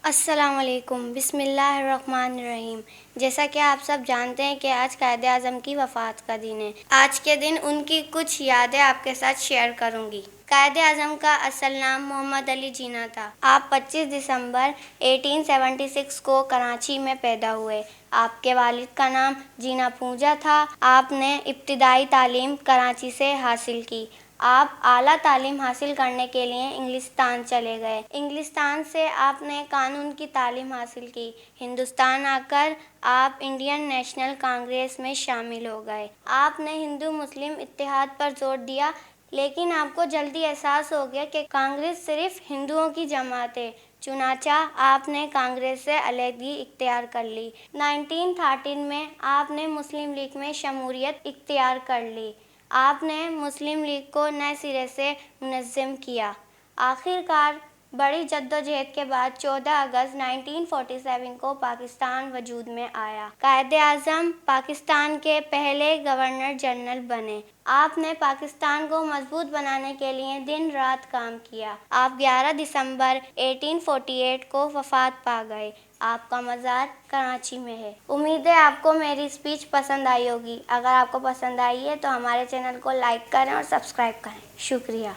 अस्सलामुअलैकुम बिस्मिल्लाहिर्रहमानिर्रहीम। जैसा कि आप सब जानते हैं कि आज कायदे आज़म की वफ़ात का दिन है। आज के दिन उनकी कुछ यादें आपके साथ शेयर करूंगी। कायदे आज़म का असल नाम मोहम्मद अली जिन्ना था। आप 25 दिसंबर 1876 को कराची में पैदा हुए। आपके वालिद का नाम जीना पूंजा था। आपने इब्तिदाई तालीम कराची से हासिल की। आप आला तालीम हासिल करने के लिए इंग्लिस्तान चले गए। इंग्लिस्तान से आपने कानून की तालीम हासिल की। हिंदुस्तान आकर आप इंडियन नेशनल कांग्रेस में शामिल हो गए। आपने हिंदू मुस्लिम इत्तेहाद पर जोर दिया, लेकिन आपको जल्दी एहसास हो गया कि कांग्रेस सिर्फ हिंदुओं की जमात है। चुनाचा आपने कांग्रेस से अलहदगी इख्तियार कर ली। 1913 में आपने मुस्लिम लीग में शमूलियत इख्तियार कर ली। आपने मुस्लिम लीग को नए सिरे से मुनज़्ज़म किया। आखिरकार बड़ी जद्दोजहद के बाद 14 अगस्त 1947 को पाकिस्तान वजूद में आया। कायदे आज़म पाकिस्तान के पहले गवर्नर जनरल बने। आपने पाकिस्तान को मजबूत बनाने के लिए दिन रात काम किया। आप 11 दिसंबर 1848 को वफात पा गए। आपका मज़ार कराची में है। उम्मीद है आपको मेरी स्पीच पसंद आई होगी। अगर आपको पसंद आई है तो हमारे चैनल को लाइक करें और सब्सक्राइब करें। शुक्रिया।